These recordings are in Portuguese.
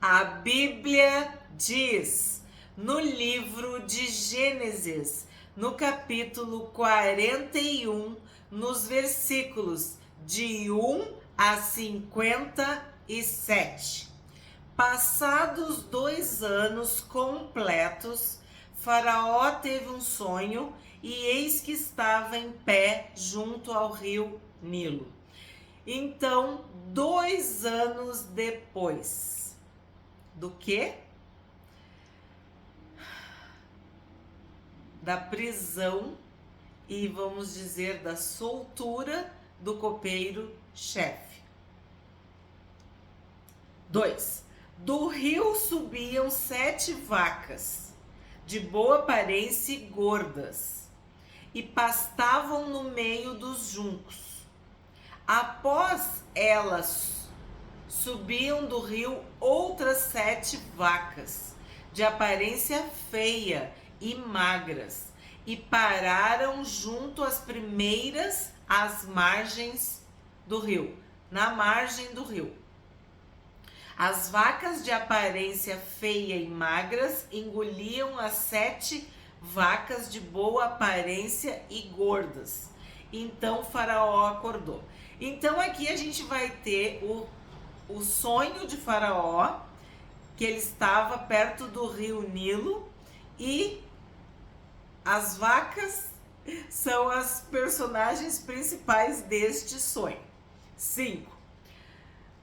A Bíblia diz no livro de Gênesis, no capítulo 41, nos versículos de 1 a 57. Passados 2 anos completos, Faraó teve um sonho e eis que estava em pé junto ao rio Nilo. Então, 2 anos depois, do quê? Da prisão e vamos dizer da soltura do copeiro-chefe. 2. Do rio subiam 7 vacas, de boa aparência e gordas, e pastavam no meio dos juncos. Após elas, subiam do rio outras 7 vacas, de aparência feia e magras, e pararam junto às primeiras às margens do rio, na margem do rio. As vacas de aparência feia e magras engoliam as 7 vacas de boa aparência e gordas. Então Faraó acordou. Então aqui a gente vai ter o sonho de Faraó, que ele estava perto do rio Nilo, e as vacas são as personagens principais deste sonho. 5.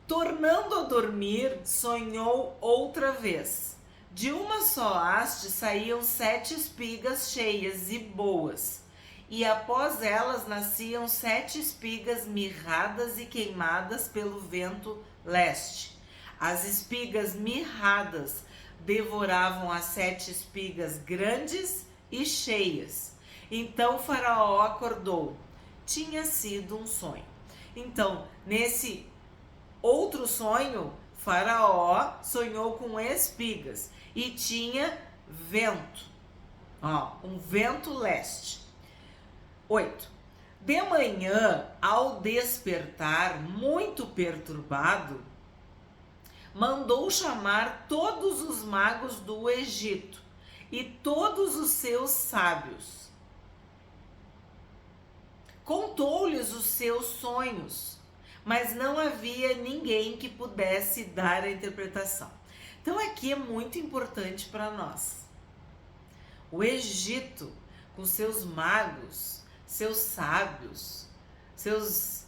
Tornando a dormir, sonhou outra vez. De uma só haste saíam 7 espigas cheias e boas, e após elas nasciam 7 espigas mirradas e queimadas pelo vento leste. As espigas mirradas devoravam as 7 espigas grandes e cheias. Então Faraó acordou. Tinha sido um sonho. Então, nesse outro sonho, Faraó sonhou com espigas e tinha vento, um vento leste. 8. De manhã, ao despertar, muito perturbado, mandou chamar todos os magos do Egito e todos os seus sábios. Contou-lhes os seus sonhos, mas não havia ninguém que pudesse dar a interpretação. Então aqui é muito importante para nós. O Egito, com seus magos, seus sábios, seus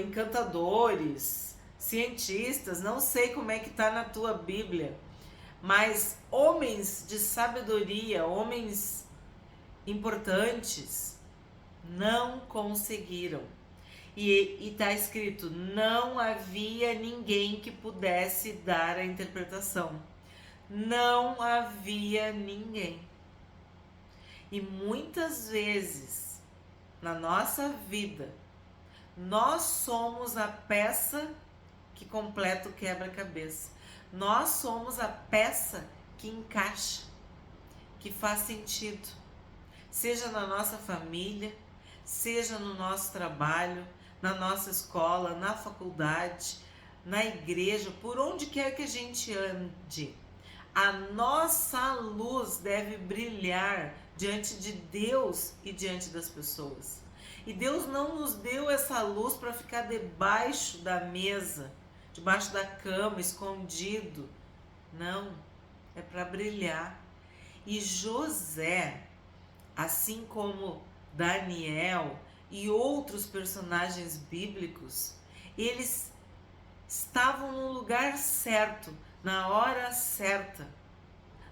encantadores, cientistas, não sei como é que está na tua Bíblia, mas homens de sabedoria, homens importantes, não conseguiram. E está escrito, não havia ninguém que pudesse dar a interpretação. Não havia ninguém. E muitas vezes, na nossa vida, nós somos a peça que completa o quebra-cabeça. Nós somos a peça que encaixa, que faz sentido. Seja na nossa família, seja no nosso trabalho, na nossa escola, na faculdade, na igreja, por onde quer que a gente ande. A nossa luz deve brilhar diante de Deus e diante das pessoas. E Deus não nos deu essa luz para ficar debaixo da mesa, debaixo da cama, escondido. Não, é para brilhar. E José, assim como Daniel e outros personagens bíblicos, eles estavam no lugar certo, na hora certa,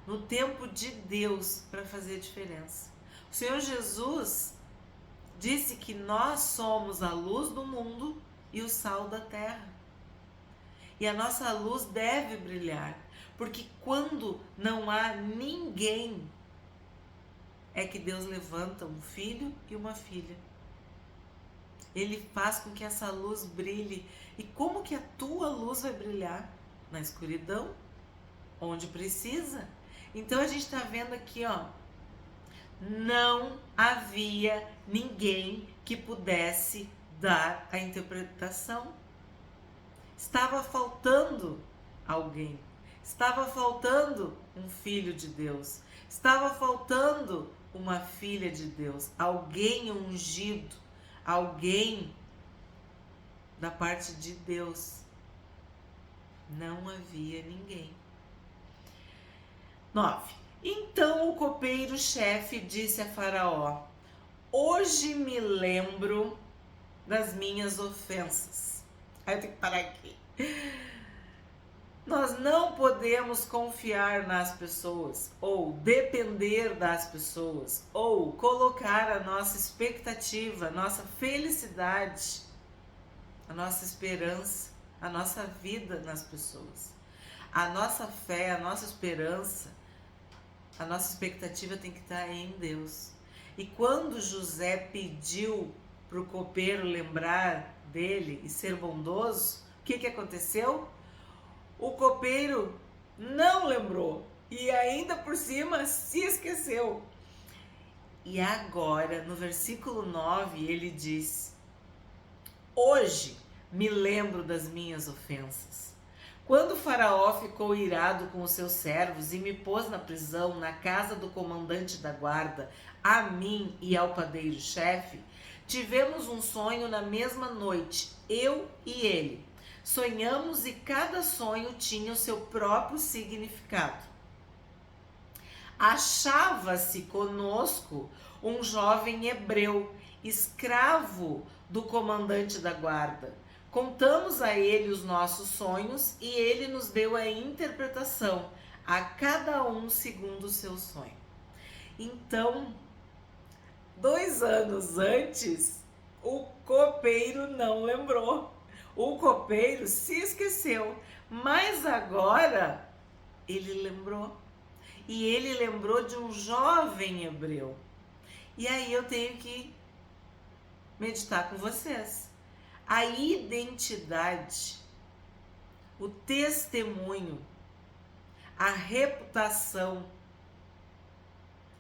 no tempo de Deus, para fazer diferença. O Senhor Jesus disse que nós somos a luz do mundo e o sal da terra. E a nossa luz deve brilhar, porque quando não há ninguém, é que Deus levanta um filho e uma filha. Ele faz com que essa luz brilhe. E como que a tua luz vai brilhar? Na escuridão, onde precisa. Então a gente está vendo aqui, não havia ninguém que pudesse dar a interpretação. Estava faltando alguém. Estava faltando um filho de Deus. Estava faltando uma filha de Deus. Alguém ungido. Alguém da parte de Deus. Não havia ninguém. 9. Então o copeiro-chefe disse a Faraó: hoje me lembro das minhas ofensas. Aí eu tenho que parar aqui. Nós não podemos confiar nas pessoas, ou depender das pessoas, ou colocar a nossa expectativa, a nossa felicidade, a nossa esperança, a nossa vida nas pessoas. A nossa fé, a nossa esperança, a nossa expectativa tem que estar em Deus. E quando José pediu para o copeiro lembrar dele e ser bondoso, o que aconteceu? O copeiro não lembrou e ainda por cima se esqueceu. E agora, no versículo 9, ele diz: hoje me lembro das minhas ofensas. Quando o Faraó ficou irado com os seus servos e me pôs na prisão, na casa do comandante da guarda, a mim e ao padeiro-chefe, tivemos um sonho na mesma noite, eu e ele. Sonhamos e cada sonho tinha o seu próprio significado. Achava-se conosco um jovem hebreu, escravo do comandante da guarda. Contamos a ele os nossos sonhos e ele nos deu a interpretação, a cada um segundo o seu sonho. Então, 2 anos antes, o copeiro não lembrou. O copeiro se esqueceu, mas agora ele lembrou. E ele lembrou de um jovem hebreu. E aí eu tenho que meditar com vocês. A identidade, o testemunho, a reputação,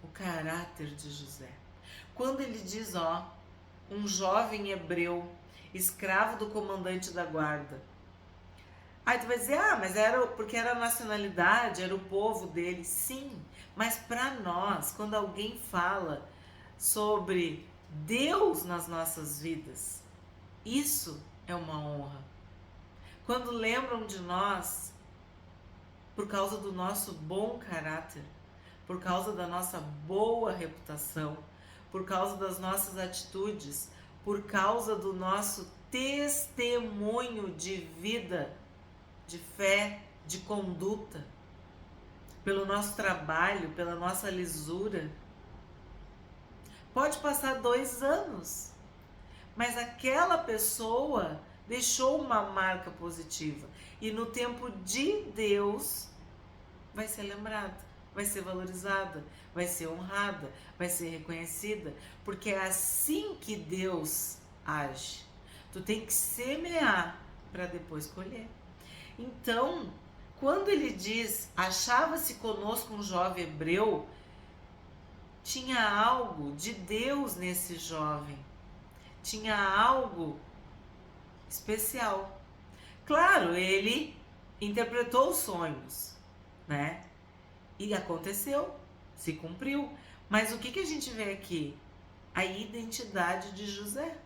o caráter de José. Quando ele diz, um jovem hebreu, escravo do comandante da guarda. Aí tu vai dizer, mas era porque era a nacionalidade, era o povo dele. Sim, mas para nós, quando alguém fala sobre Deus nas nossas vidas, isso é uma honra. Quando lembram de nós, por causa do nosso bom caráter, por causa da nossa boa reputação, por causa das nossas atitudes, por causa do nosso testemunho de vida, de fé, de conduta, pelo nosso trabalho, pela nossa lisura. Pode passar 2 anos, mas aquela pessoa deixou uma marca positiva. E no tempo de Deus, vai ser lembrada, vai ser valorizada, vai ser honrada, vai ser reconhecida, porque é assim que Deus age. Tu tem que semear para depois colher. Então, quando ele diz, achava-se conosco um jovem hebreu, tinha algo de Deus nesse jovem, tinha algo especial. Claro, ele interpretou os sonhos, né? E aconteceu, se cumpriu. Mas o que a gente vê aqui? A identidade de José,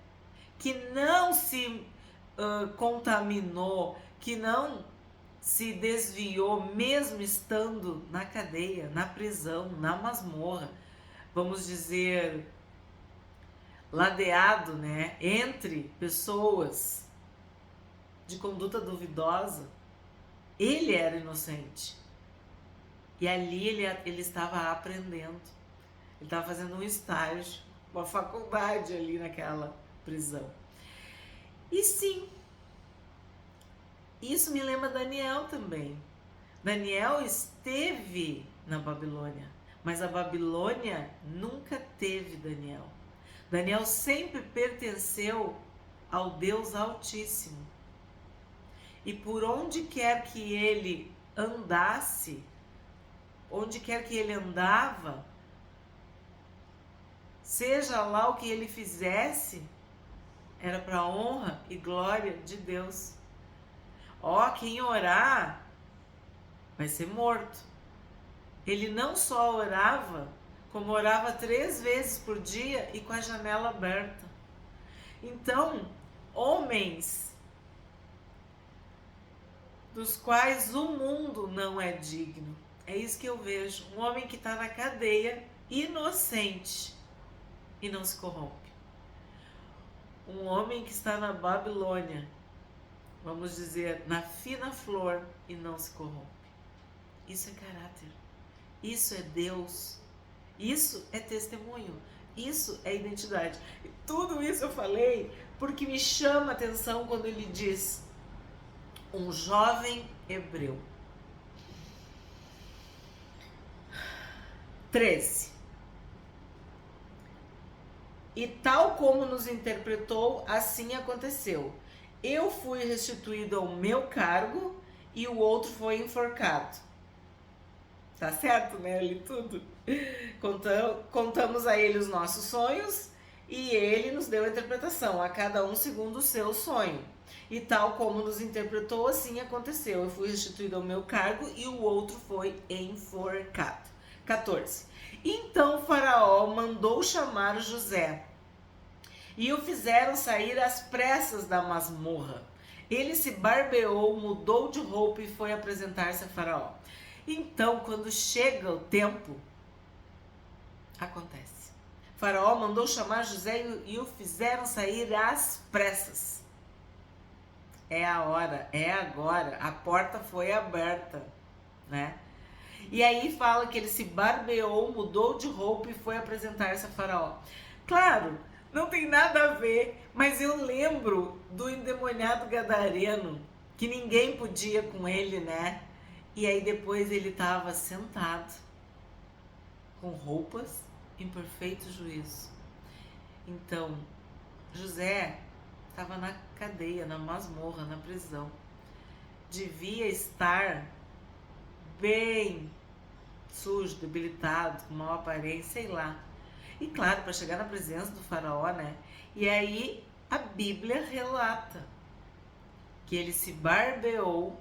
que não se contaminou, que não se desviou, mesmo estando na cadeia, na prisão, na masmorra, vamos dizer, ladeado, né, entre pessoas de conduta duvidosa. Ele era inocente. E ali ele estava aprendendo. Ele estava fazendo um estágio, uma faculdade ali naquela prisão. E sim, isso me lembra Daniel também. Daniel esteve na Babilônia, mas a Babilônia nunca teve Daniel. Daniel sempre pertenceu ao Deus Altíssimo. E por onde quer que ele andasse, onde quer que ele andava, seja lá o que ele fizesse, era para a honra e glória de Deus. Quem orar vai ser morto. Ele não só orava, como orava 3 vezes por dia e com a janela aberta. Então, homens dos quais o mundo não é digno. É isso que eu vejo. Um homem que está na cadeia, inocente, e não se corrompe. Um homem que está na Babilônia, vamos dizer, na fina flor, e não se corrompe. Isso é caráter. Isso é Deus. Isso é testemunho. Isso é identidade. E tudo isso eu falei porque me chama a atenção quando ele diz: um jovem hebreu. 13. E tal como nos interpretou, assim aconteceu. Eu fui restituído ao meu cargo e o outro foi enforcado. Tá certo, né? Ali tudo. Contamos a ele os nossos sonhos e ele nos deu a interpretação, a cada um segundo o seu sonho. E tal como nos interpretou, assim aconteceu. Eu fui restituído ao meu cargo e o outro foi enforcado. 14. Então Faraó mandou chamar José e o fizeram sair às pressas da masmorra. Ele se barbeou, mudou de roupa e foi apresentar-se a Faraó. Então, quando chega o tempo, acontece. Faraó mandou chamar José e o fizeram sair às pressas. É a hora, é agora, a porta foi aberta, né? E aí fala que ele se barbeou, mudou de roupa e foi apresentar-se a Faraó. Claro, não tem nada a ver, mas eu lembro do endemoniado gadareno, que ninguém podia com ele, né? E aí depois ele estava sentado, com roupas em perfeito juízo. Então, José estava na cadeia, na masmorra, na prisão. Devia estar bem sujo, debilitado, com mau aparência, sei lá. E claro, para chegar na presença do faraó, né? E aí a Bíblia relata que ele se barbeou,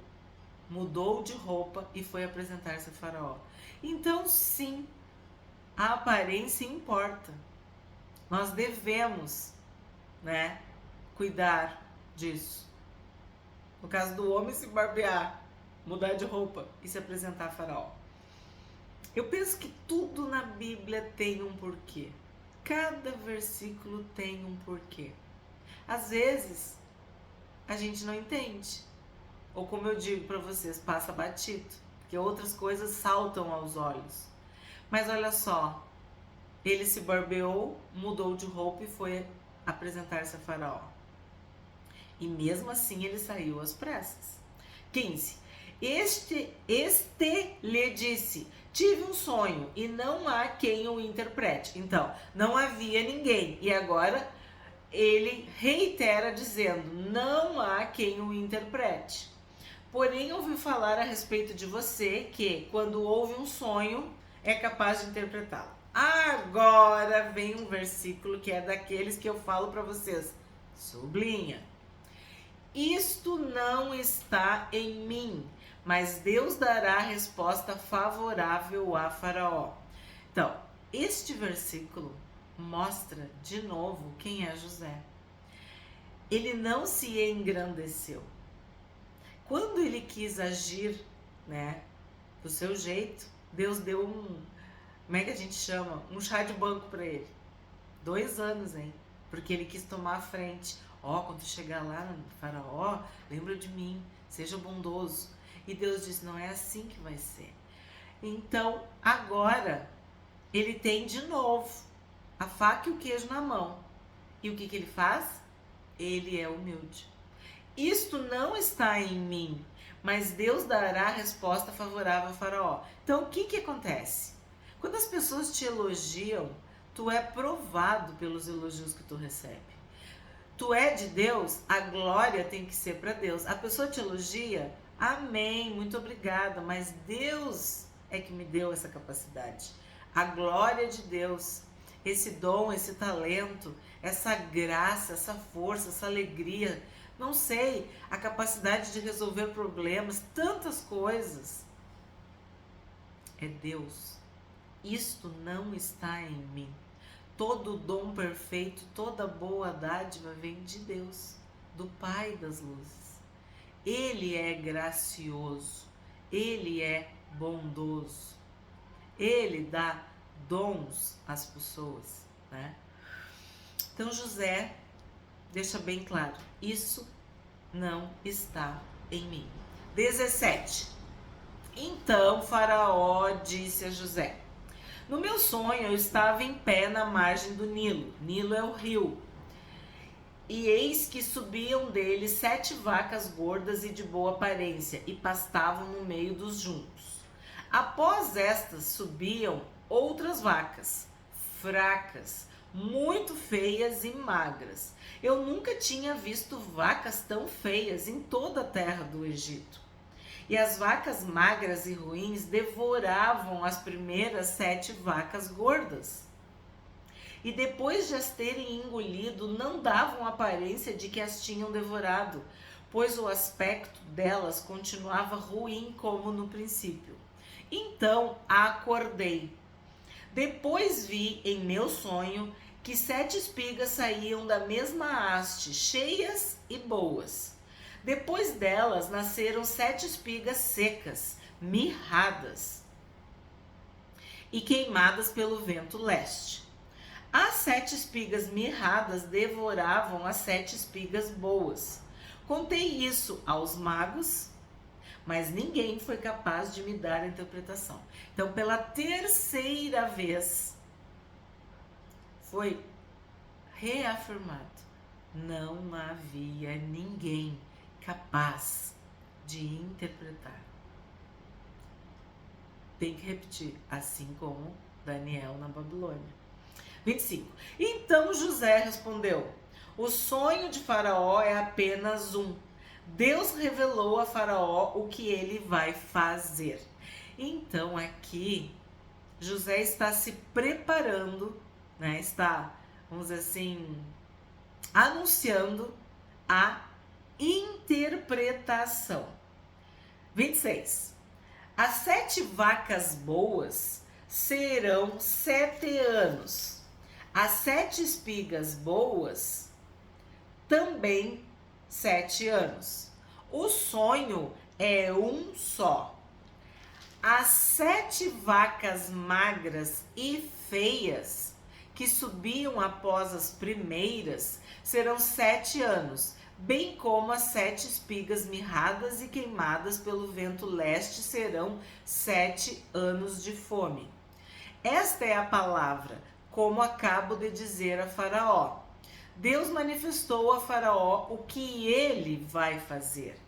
mudou de roupa e foi apresentar-se ao faraó. Então, sim, a aparência importa. Nós devemos, né, cuidar disso. No caso do homem, se barbear, mudar de roupa e se apresentar a faraó. Eu penso que tudo na Bíblia tem um porquê. Cada versículo tem um porquê. Às vezes, a gente não entende. Ou como eu digo para vocês, passa batido. Porque outras coisas saltam aos olhos. Mas olha só, ele se barbeou, mudou de roupa e foi apresentar-se a faraó. E mesmo assim ele saiu às pressas. 15. Este lhe disse: tive um sonho e não há quem o interprete. Então, não havia ninguém. E agora ele reitera dizendo: não há quem o interprete. Porém, ouvi falar a respeito de você que, quando ouve um sonho, é capaz de interpretá-lo. Agora vem um versículo que é daqueles que eu falo para vocês. Sublinha. Isto não está em mim, mas Deus dará resposta favorável a Faraó. Então, este versículo mostra de novo quem é José. Ele não se engrandeceu. Quando ele quis agir, né, do seu jeito, Deus deu como é que a gente chama? Um chá de banco para ele. 2 anos, hein? Porque ele quis tomar a frente. Quando chegar lá no faraó, lembra de mim, seja bondoso. E Deus disse: não é assim que vai ser. Então, agora, ele tem de novo a faca e o queijo na mão. E o que ele faz? Ele é humilde. Isto não está em mim, mas Deus dará resposta favorável a Faraó. Então, o que acontece? Quando as pessoas te elogiam, tu é provado pelos elogios que tu recebe. Tu é de Deus, a glória tem que ser para Deus. A pessoa te elogia, amém, muito obrigada, mas Deus é que me deu essa capacidade. A glória de Deus, esse dom, esse talento, essa graça, essa força, essa alegria, não sei, a capacidade de resolver problemas, tantas coisas. é Deus. Isto não está em mim. Todo dom perfeito, toda boa dádiva vem de Deus, do Pai das luzes. Ele é gracioso, Ele é bondoso, Ele dá dons às pessoas, né? Então José deixa bem claro, isso não está em mim. 17. Então Faraó disse a José: no meu sonho eu estava em pé na margem do Nilo. Nilo é o rio. E eis que subiam dele 7 vacas gordas e de boa aparência, e pastavam no meio dos juncos. Após estas subiam outras vacas, fracas, muito feias e magras. Eu nunca tinha visto vacas tão feias em toda a terra do Egito. E as vacas magras e ruins devoravam as primeiras 7 vacas gordas. E depois de as terem engolido, não davam aparência de que as tinham devorado, pois o aspecto delas continuava ruim como no princípio. Então acordei. Depois vi em meu sonho que 7 espigas saíam da mesma haste, cheias e boas. Depois delas nasceram 7 espigas secas, mirradas e queimadas pelo vento leste. As 7 espigas mirradas devoravam as 7 espigas boas. Contei isso aos magos, mas ninguém foi capaz de me dar a interpretação. Então, pela terceira vez, foi reafirmado: não havia ninguém capaz de interpretar. Tem que repetir, assim como Daniel na Babilônia. 25. Então José respondeu: o sonho de Faraó é apenas um. Deus revelou a Faraó o que ele vai fazer. Então aqui José está se preparando, né? Está, vamos dizer assim, anunciando a interpretação. 26. As 7 vacas boas serão 7 anos. As 7 espigas boas também 7 anos. O sonho é um só. As 7 vacas magras e feias que subiam após as primeiras serão 7 anos, bem como as 7 espigas mirradas e queimadas pelo vento leste serão 7 anos de fome. Esta é a palavra, como acabo de dizer a Faraó. Deus manifestou a Faraó o que ele vai fazer.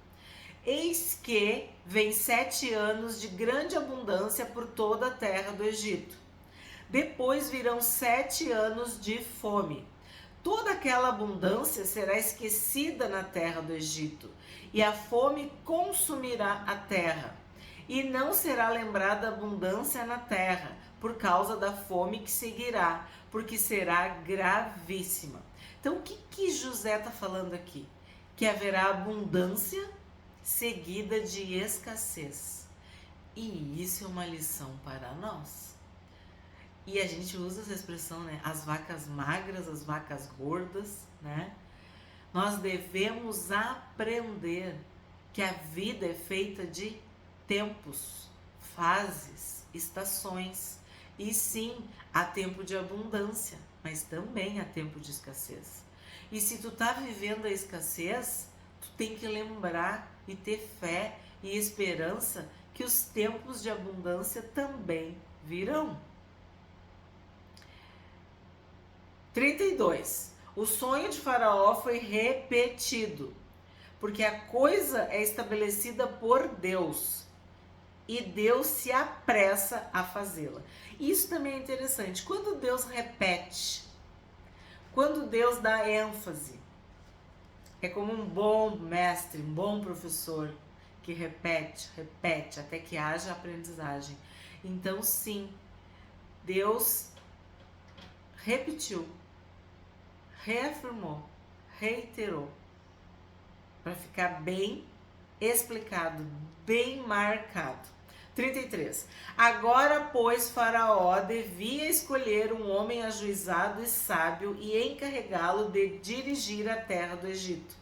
Eis que vem 7 anos de grande abundância por toda a terra do Egito. Depois virão 7 anos de fome. Toda aquela abundância será esquecida na terra do Egito, e a fome consumirá a terra. E não será lembrada abundância na terra, por causa da fome que seguirá, porque será gravíssima. Então, o que José está falando aqui? Que haverá abundância seguida de escassez. E isso é uma lição para nós. E a gente usa essa expressão, né? As vacas magras, as vacas gordas, né? Nós devemos aprender que a vida é feita de tempos, fases, estações. E sim, há tempo de abundância, mas também há tempo de escassez. E se tu tá vivendo a escassez, tu tem que lembrar e ter fé e esperança que os tempos de abundância também virão. 32. O sonho de Faraó foi repetido, porque a coisa é estabelecida por Deus e Deus se apressa a fazê-la. Isso também é interessante. Quando Deus repete, quando Deus dá ênfase, é como um bom mestre, um bom professor que repete até que haja aprendizagem. Então, sim, Deus repetiu, reafirmou, reiterou, para ficar bem explicado, bem marcado. 33. Agora, pois, Faraó devia escolher um homem ajuizado e sábio e encarregá-lo de dirigir a terra do Egito.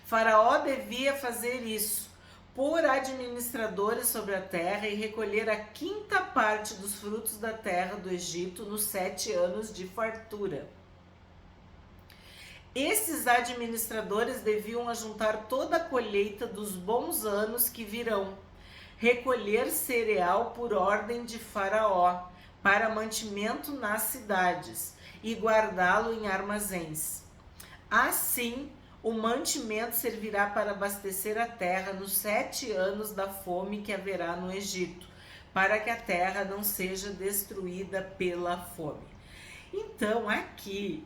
Faraó devia fazer isso, pôr administradores sobre a terra e recolher a quinta parte dos frutos da terra do Egito nos 7 anos de fartura. Esses administradores deviam ajuntar toda a colheita dos bons anos que virão, recolher cereal por ordem de Faraó, para mantimento nas cidades, e guardá-lo em armazéns. Assim, o mantimento servirá para abastecer a terra nos 7 anos da fome que haverá no Egito, para que a terra não seja destruída pela fome. Então, aqui,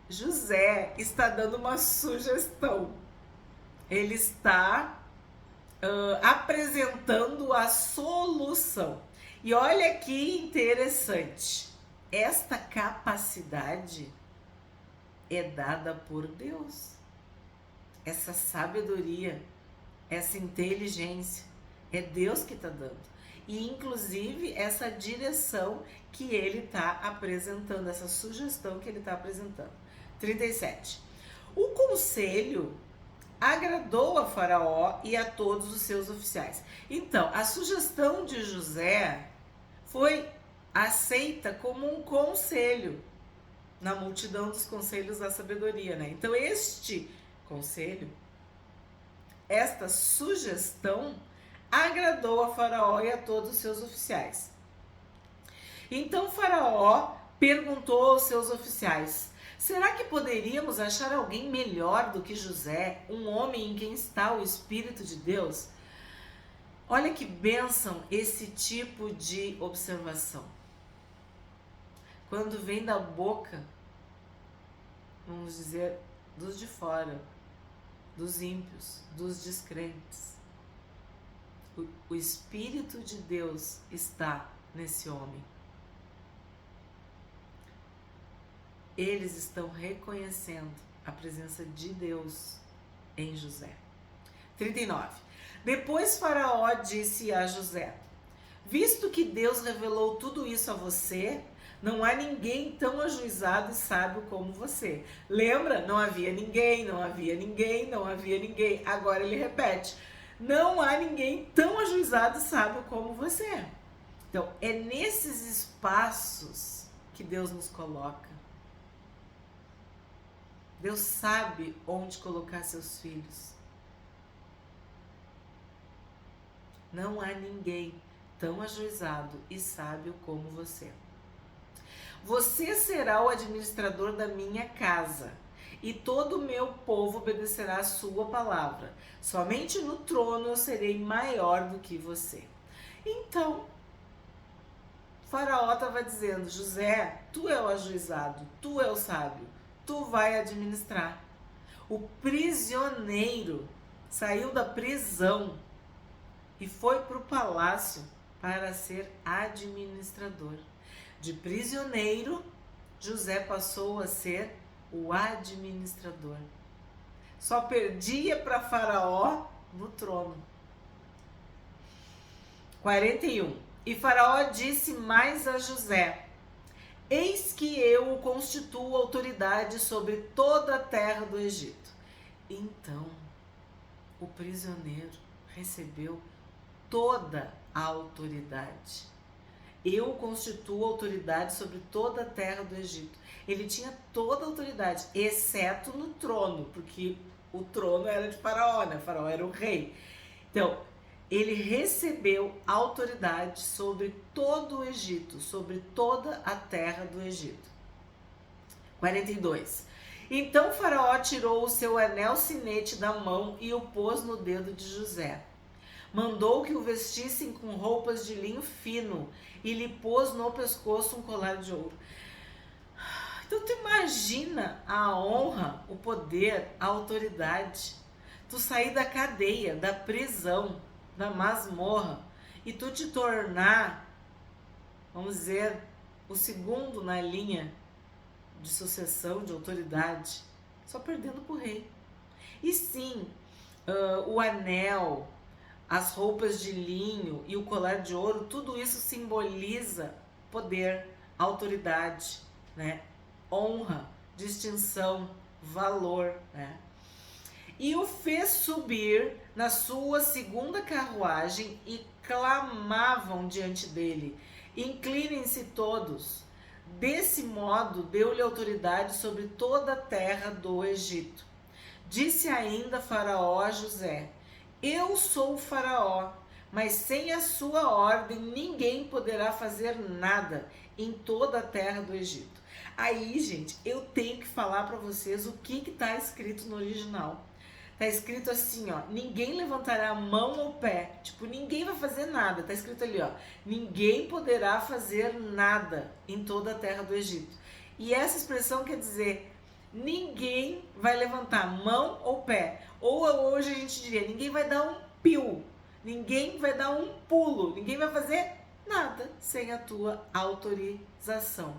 José está dando uma sugestão. Ele está apresentando a solução. E olha que interessante. Esta capacidade é dada por Deus. Essa sabedoria, essa inteligência, é Deus que está dando. E inclusive essa direção que ele está apresentando, essa sugestão que ele está apresentando. 37. O conselho agradou a Faraó e a todos os seus oficiais. Então, a sugestão de José foi aceita como um conselho na multidão dos conselhos da sabedoria, né? Então, este conselho, esta sugestão, agradou a Faraó e a todos os seus oficiais. Então, Faraó perguntou aos seus oficiais: será que poderíamos achar alguém melhor do que José, um homem em quem está o Espírito de Deus? Olha que bênção esse tipo de observação. Quando vem da boca, vamos dizer, dos de fora, dos ímpios, dos descrentes. O Espírito de Deus está nesse homem. Eles estão reconhecendo a presença de Deus em José. 39. Depois Faraó disse a José: visto que Deus revelou tudo isso a você, não há ninguém tão ajuizado e sábio como você. Lembra? Não havia ninguém, não havia ninguém, não havia ninguém. Agora ele repete: não há ninguém tão ajuizado e sábio como você. Então, é nesses espaços que Deus nos coloca. Deus sabe onde colocar seus filhos. Não há ninguém tão ajuizado e sábio como você. Você será o administrador da minha casa, e todo o meu povo obedecerá a sua palavra. Somente no trono eu serei maior do que você. Então, Faraó estava dizendo: José, tu é o ajuizado, tu é o sábio, tu vai administrar. O prisioneiro saiu da prisão e foi para o palácio para ser administrador. De prisioneiro, José passou a ser o administrador. Só perdia para Faraó no trono. 41. E Faraó disse mais a José: eis que eu o constituo autoridade sobre toda a terra do Egito. Então, o prisioneiro recebeu toda a autoridade. Eu constituo autoridade sobre toda a terra do Egito. Ele tinha toda a autoridade, exceto no trono, porque o trono era de Faraó, né? Faraó era o rei. Então, ele recebeu autoridade sobre todo o Egito, sobre toda a terra do Egito. 42. Então Faraó tirou o seu anel sinete da mão e o pôs no dedo de José. Mandou que o vestissem com roupas de linho fino e lhe pôs no pescoço um colar de ouro. Então tu imagina a honra, o poder, a autoridade. Tu sair da cadeia, da prisão, da masmorra, e tu te tornar, vamos dizer, o segundo na linha de sucessão, de autoridade, só perdendo pro rei. E sim, o anel, as roupas de linho e o colar de ouro, tudo isso simboliza poder, autoridade, né? Honra, distinção, valor, né? E o fez subir na sua segunda carruagem e clamavam diante dele: inclinem-se todos. Desse modo, deu-lhe autoridade sobre toda a terra do Egito. Disse ainda Faraó a José: eu sou o Faraó, mas sem a sua ordem ninguém poderá fazer nada em toda a terra do Egito. Aí, gente, eu tenho que falar para vocês o que está escrito no original. Tá escrito assim, ó, ninguém levantará a mão ou pé, tipo, ninguém vai fazer nada. Tá escrito ali, ó, ninguém poderá fazer nada em toda a terra do Egito. E essa expressão quer dizer, ninguém vai levantar mão ou pé. Ou hoje a gente diria, ninguém vai dar um piu, ninguém vai dar um pulo, ninguém vai fazer nada sem a tua autorização,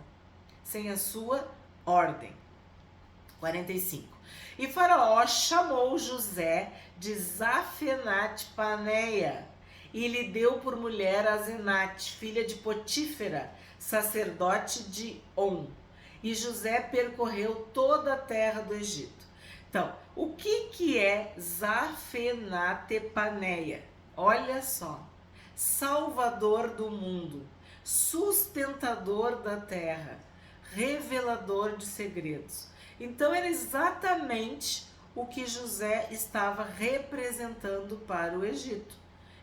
sem a sua ordem. 45. E Faraó chamou José de Zafenate-Paneia e lhe deu por mulher Asenate, filha de Potífera, sacerdote de On. E José percorreu toda a terra do Egito. Então, o que é Zafenate-Paneia? Olha só, salvador do mundo, sustentador da terra, revelador de segredos. Então era exatamente o que José estava representando para o Egito.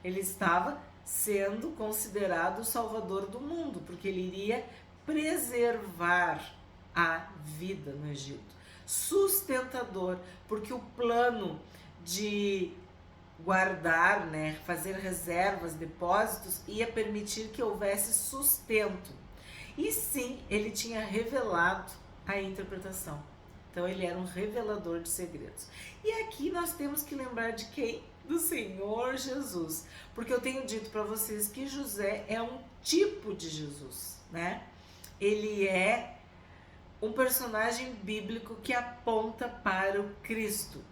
Ele estava sendo considerado o salvador do mundo, porque ele iria preservar a vida no Egito. Sustentador, porque o plano de guardar, né, fazer reservas, depósitos, ia permitir que houvesse sustento. E sim, ele tinha revelado a interpretação. Então ele era um revelador de segredos. E aqui nós temos que lembrar de quem? Do Senhor Jesus. Porque eu tenho dito para vocês que José é um tipo de Jesus, né? Ele é um personagem bíblico que aponta para o Cristo.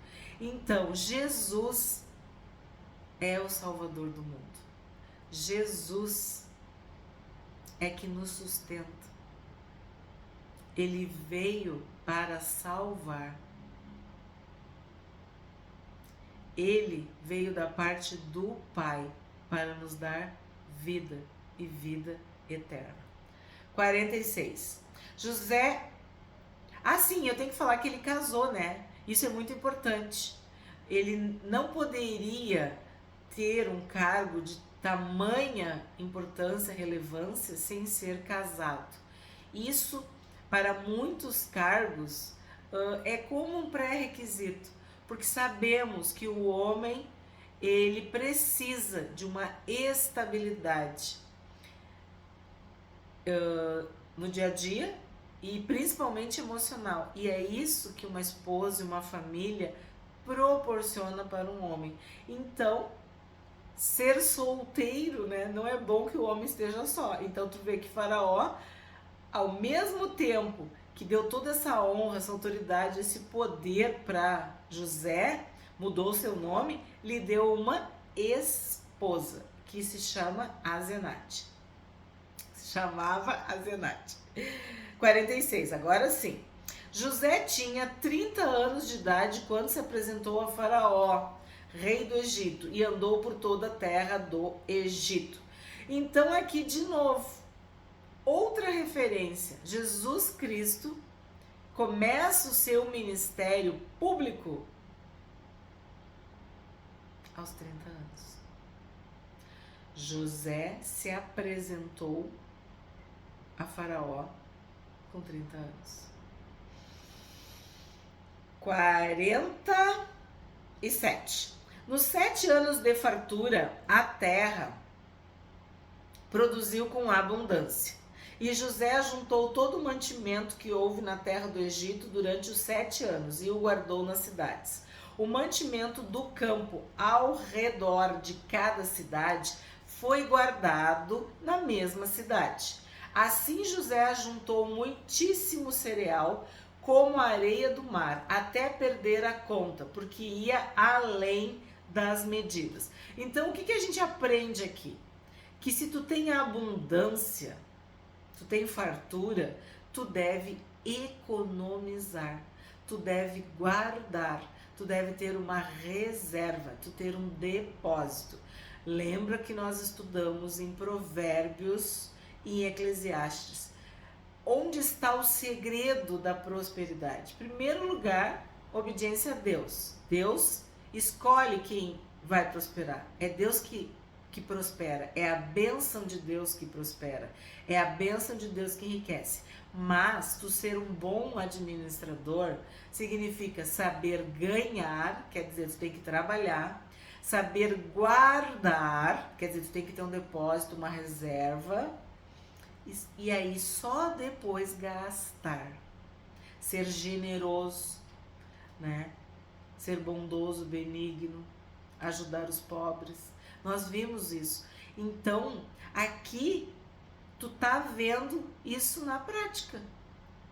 Então, Jesus é o Salvador do mundo. Jesus é que nos sustenta. Ele veio para salvar. Ele veio da parte do Pai para nos dar vida e vida eterna. 46. José... sim, eu tenho que falar que ele casou, né? Isso é muito importante. Ele não poderia ter um cargo de tamanha importância, relevância, sem ser casado. Isso, para muitos cargos, é como um pré-requisito, porque sabemos que o homem, ele precisa de uma estabilidade no dia a dia e principalmente emocional. E é isso que uma esposa e uma família proporciona para um homem. Então, ser solteiro, né, não é bom que o homem esteja só. Então tu vê que Faraó, ao mesmo tempo que deu toda essa honra, essa autoridade, esse poder para José, mudou seu nome, lhe deu uma esposa que se chama Asenate. Se chamava Asenate. 46, agora sim. José tinha 30 anos de idade quando se apresentou a Faraó, rei do Egito, e andou por toda a terra do Egito. Então aqui de novo, outra referência, Jesus Cristo começa o seu ministério público aos 30 anos. José se apresentou a Faraó com 30 anos. 47. Nos 7 anos de fartura, a terra produziu com abundância. E José ajuntou todo o mantimento que houve na terra do Egito durante os 7 anos e o guardou nas cidades. O mantimento do campo ao redor de cada cidade foi guardado na mesma cidade. Assim José ajuntou muitíssimo cereal, como a areia do mar, até perder a conta, porque ia além das medidas. Então, o que a gente aprende aqui? Que se tu tem abundância, tu tem fartura, tu deve economizar, tu deve guardar, tu deve ter uma reserva, tu ter um depósito. Lembra que nós estudamos em Provérbios e em Eclesiastes. Onde está o segredo da prosperidade? Em primeiro lugar, obediência a Deus. Deus escolhe quem vai prosperar. É Deus que prospera. É a bênção de Deus que prospera. É a bênção de Deus que enriquece. Mas tu ser um bom administrador significa saber ganhar, quer dizer, tu tem que trabalhar, saber guardar, quer dizer, tu tem que ter um depósito, uma reserva, e aí só depois gastar. Ser generoso, né? Ser bondoso, benigno, ajudar os pobres. Nós vimos isso. Então, aqui tu tá vendo isso na prática.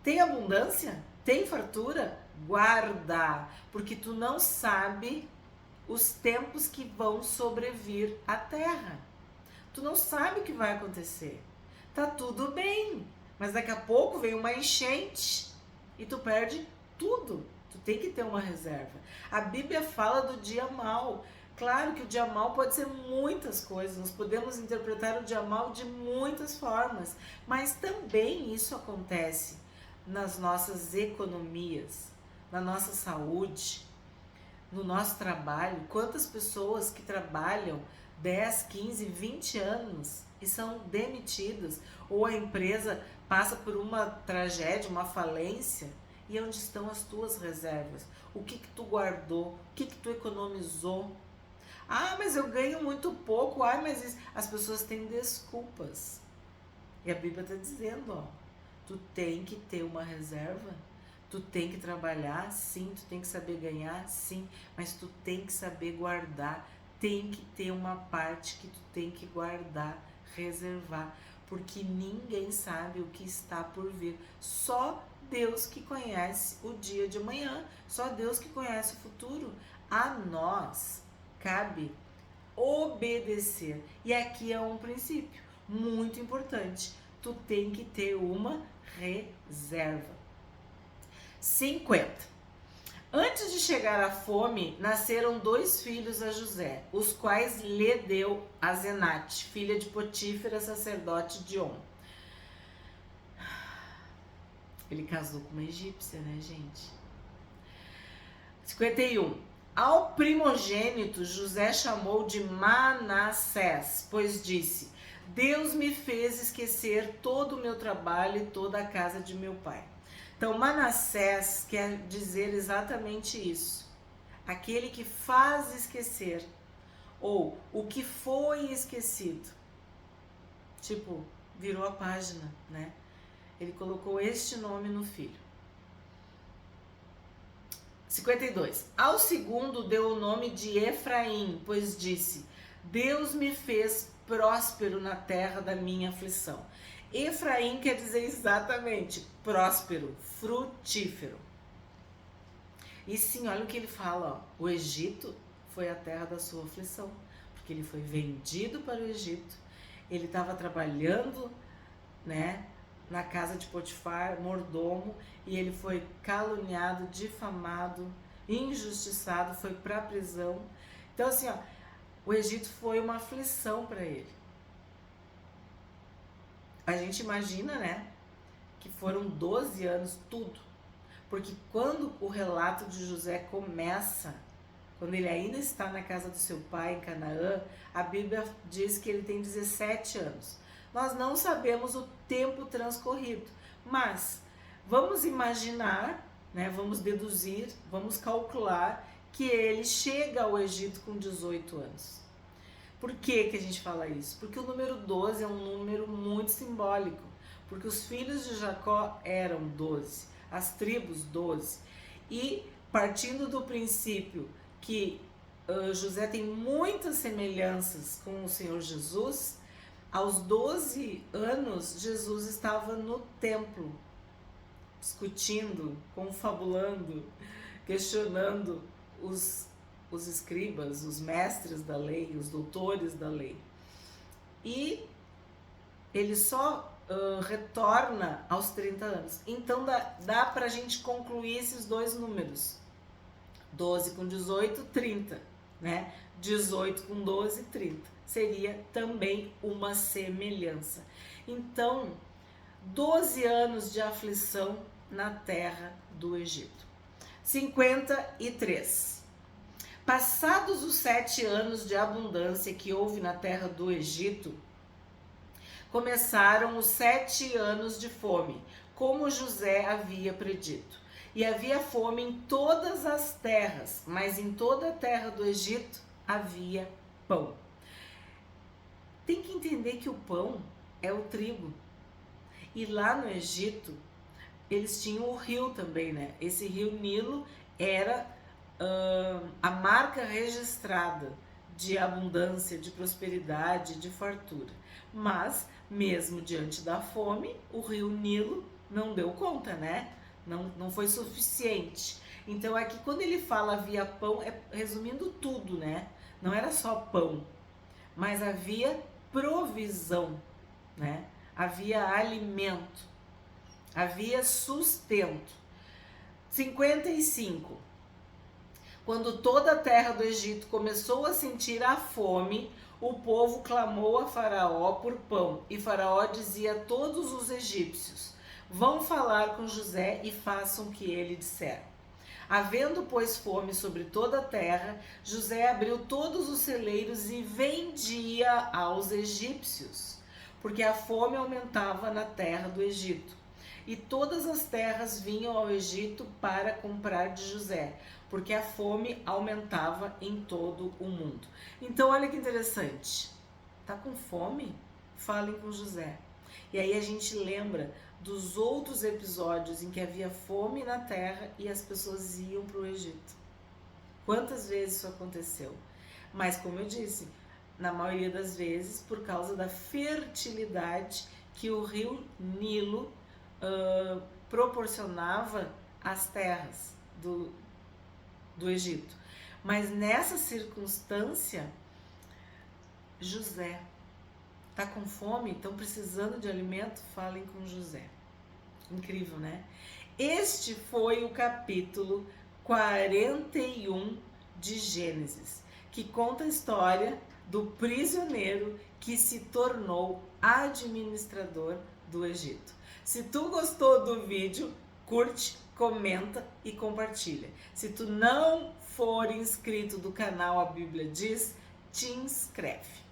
Tem abundância? Tem fartura? Guarda, porque tu não sabe os tempos que vão sobrevir à terra. Tu não sabe o que vai acontecer. Tá tudo bem, mas daqui a pouco vem uma enchente e tu perde tudo. Tu tem que ter uma reserva. A Bíblia fala do dia mau. Claro que o dia mau pode ser muitas coisas, nós podemos interpretar o dia mau de muitas formas, mas também isso acontece nas nossas economias, na nossa saúde, no nosso trabalho. Quantas pessoas que trabalham 10, 15, 20 anos e são demitidas, ou a empresa passa por uma tragédia, uma falência, e onde estão as tuas reservas? O que tu guardou? O que tu economizou? Ah, mas eu ganho muito pouco. Ah, mas isso... As pessoas têm desculpas. E a Bíblia está dizendo, ó, tu tem que ter uma reserva, tu tem que trabalhar, sim, tu tem que saber ganhar, sim, mas tu tem que saber guardar, tem que ter uma parte que tu tem que guardar, reservar, porque ninguém sabe o que está por vir. Só Deus que conhece o dia de amanhã, só Deus que conhece o futuro. A nós cabe obedecer. E aqui é um princípio muito importante. Tu tem que ter uma reserva. 50. Antes de chegar à fome, nasceram 2 filhos a José, os quais lhe deu Asenate, filha de Potífera, sacerdote de On. Ele casou com uma egípcia, né, gente? 51. Ao primogênito, José chamou de Manassés, pois disse: Deus me fez esquecer todo o meu trabalho e toda a casa de meu pai. Então, Manassés quer dizer exatamente isso. Aquele que faz esquecer, ou o que foi esquecido. Tipo, virou a página, né? Ele colocou este nome no filho. 52. Ao segundo deu o nome de Efraim, pois disse: Deus me fez próspero na terra da minha aflição. Efraim quer dizer exatamente próspero, frutífero. E sim, olha o que ele fala, ó, o Egito foi a terra da sua aflição, porque ele foi vendido para o Egito, ele estava trabalhando, né, na casa de Potifar, mordomo, e ele foi caluniado, difamado, injustiçado, foi para a prisão. Então assim, ó, o Egito foi uma aflição para ele. A gente imagina, né, que foram 12 anos tudo, porque quando o relato de José começa, quando ele ainda está na casa do seu pai em Canaã, a Bíblia diz que ele tem 17 anos. Nós não sabemos o tempo transcorrido, mas vamos imaginar, né, vamos deduzir, vamos calcular que ele chega ao Egito com 18 anos. Por que a gente fala isso? Porque o número 12 é um número muito simbólico, porque os filhos de Jacó eram 12, as tribos 12, e partindo do princípio que José tem muitas semelhanças com o Senhor Jesus, aos 12 anos Jesus estava no templo, discutindo, confabulando, questionando os os escribas, os mestres da lei, os doutores da lei. E ele só retorna aos 30 anos. Então dá para a gente concluir esses dois números. 12 com 18, 30, né? 18 com 12, 30. Seria também uma semelhança. Então, 12 anos de aflição na terra do Egito. 53. Passados os 7 anos de abundância que houve na terra do Egito, começaram os 7 anos de fome, como José havia predito. E havia fome em todas as terras, mas em toda a terra do Egito havia pão. Tem que entender que o pão é o trigo. E lá no Egito, eles tinham o rio também, né? Esse rio Nilo era a marca registrada de abundância, de prosperidade, de fartura. Mas, mesmo diante da fome, o rio Nilo não deu conta, né? Não foi suficiente. Então aqui quando ele fala havia pão, é resumindo tudo, né? Não era só pão, mas havia provisão, né? Havia alimento, havia sustento. 55. Quando toda a terra do Egito começou a sentir a fome, o povo clamou a Faraó por pão, e Faraó dizia a todos os egípcios: vão falar com José e façam o que ele disser. Havendo, pois, fome sobre toda a terra, José abriu todos os celeiros e vendia aos egípcios, porque a fome aumentava na terra do Egito. E todas as terras vinham ao Egito para comprar de José, porque a fome aumentava em todo o mundo. Então, olha que interessante. Tá com fome? Falem com José. E aí a gente lembra dos outros episódios em que havia fome na terra e as pessoas iam para o Egito. Quantas vezes isso aconteceu? Mas, como eu disse, na maioria das vezes, por causa da fertilidade que o rio Nilo proporcionava às terras do Egito. Mas nessa circunstância, José tá com fome, estão precisando de alimento, falem com José. Incrível, né? Este foi o capítulo 41 de Gênesis, que conta a história do prisioneiro que se tornou administrador do Egito. Se tu gostou do vídeo, curte, comenta e compartilha. Se tu não for inscrito do canal A Bíblia Diz, te inscreve.